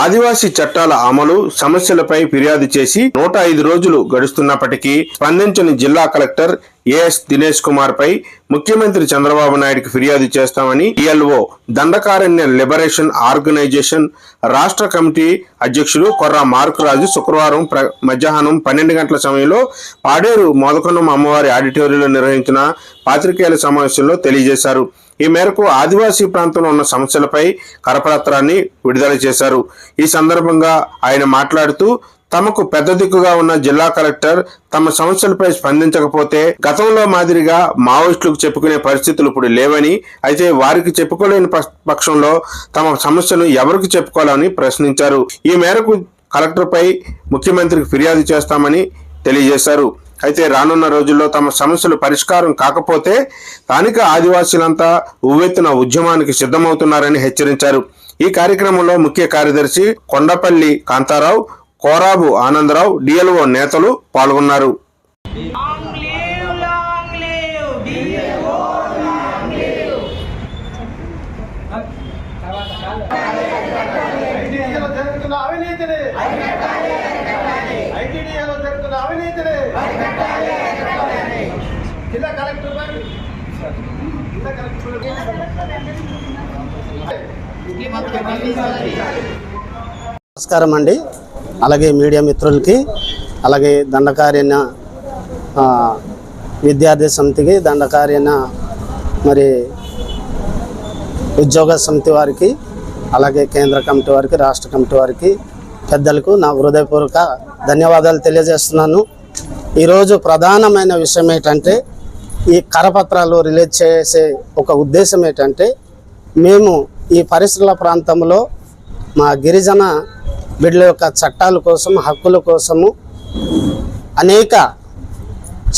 ఆదివాసీ చట్టాల అమలు సమస్యలపై ఫిర్యాదు చేసి 105 రోజులు గడుస్తున్నప్పటికీ స్పందించని జిల్లా కలెక్టర్ ఏఎస్ దినేష్ కుమార్ పై ముఖ్యమంత్రి చంద్రబాబు నాయుడుకి ఫిర్యాదు చేస్తామని ఈఎల్ఓ దండకారణ్య లిబరేషన్ ఆర్గనైజేషన్ రాష్ట్ర కమిటీ అధ్యక్షుడు కొర్రా మార్కురాజు శుక్రవారం మధ్యాహ్నం 12 గంటల సమయంలో పాడేరు మోదకొండమ్మ అమ్మవారి ఆడిటోరియంలో నిర్వహించిన పాత్రికేయుల సమావేశంలో తెలియజేశారు. ఈ మేరకు ఆదివాసీ ప్రాంతంలో ఉన్న సమస్యలపై కరపత్రాన్ని విడుదల చేశారు. ఈ సందర్భంగా ఆయన మాట్లాడుతూ తమకు పెద్ద దిక్కుగా ఉన్న జిల్లా కలెక్టర్ తమ సమస్యలపై స్పందించకపోతే గతంలో మాదిరిగా మావోయిస్టులకు చెప్పుకునే పరిస్థితులు ఇప్పుడు లేవని, అయితే వారికి చెప్పుకోలేని పక్షంలో తమ సమస్యను ఎవరికి చెప్పుకోవాలని ప్రశ్నించారు. ఈ మేరకు కలెక్టర్పై ముఖ్యమంత్రికి ఫిర్యాదు చేస్తామని తెలియజేశారు. అయితే రానున్న రోజుల్లో తమ సమస్యలు పరిష్కారం కాకపోతే స్థానిక ఆదివాసీలంతా ఉవ్వెత్తున ఉద్యమానికి సిద్ధమవుతున్నారని హెచ్చరించారు. ఈ కార్యక్రమంలో ముఖ్య కార్యదర్శి కొండపల్లి కాంతారావు, కోరాబు ఆనందరావు, డిఎల్ఓ నేతలు పాల్గొన్నారు. నమస్కారం అండి. అలాగే మీడియా మిత్రులకి, అలాగే దండకారణ్య విద్యార్థి సమితికి, దండకారణ్య మరి ఉద్యోగ సమితి వారికి, అలాగే కేంద్ర కమిటీ వారికి, రాష్ట్ర కమిటీ వారికి, పెద్దలకు నా హృదయపూర్వక ధన్యవాదాలు తెలియజేస్తున్నాను. ఈరోజు ప్రధానమైన విషయం ఏంటంటే, ఈ కరపత్రాలు రిలీజ్ చేసే ఒక ఉద్దేశం ఏంటంటే, మేము ఈ పరిసర ప్రాంతంలో మా గిరిజన బిడ్డల యొక్క చట్టాల కోసం, హక్కుల కోసము అనేక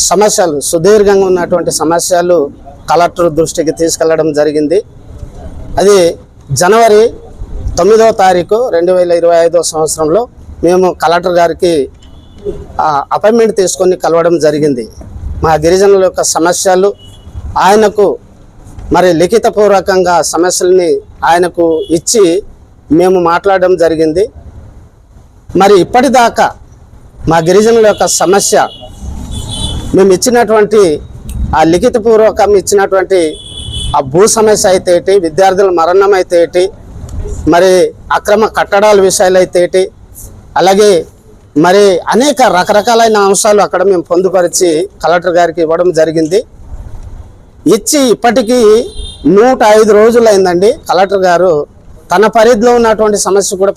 సమస్యలు, సుదీర్ఘంగా ఉన్నటువంటి సమస్యలు కలెక్టర్ దృష్టికి తీసుకెళ్లడం జరిగింది. అది జనవరి 9వ తారీఖు 2025 సంవత్సరంలో మేము కలెక్టర్ గారికి అపాయింట్మెంట్ తీసుకొని కలవడం జరిగింది. మా గిరిజనుల యొక్క సమస్యలు ఆయనకు మరి లిఖితపూర్వకంగా సమస్యల్ని ఆయనకు ఇచ్చి మేము మాట్లాడడం జరిగింది. మరి ఇప్పటిదాకా మా గిరిజనుల యొక్క సమస్య, మేము ఇచ్చినటువంటి ఆ లిఖితపూర్వకం ఇచ్చినటువంటి ఆ భూ సమస్య అయితే ఏంటి, విద్యార్థుల మరణం అయితే ఏంటి, మరి అక్రమ కట్టడాల విషయాలు అయితే ఏంటి, అలాగే మరి అనేక రకరకాలైన అంశాలు అక్కడ మేము పొందుపరిచి కలెక్టర్ గారికి ఇవ్వడం జరిగింది. ఇచ్చి ఇప్పటికీ 105 రోజులు అయిందండి. కలెక్టర్ గారు తన పరిధిలో ఉన్నటువంటి సమస్య కూడా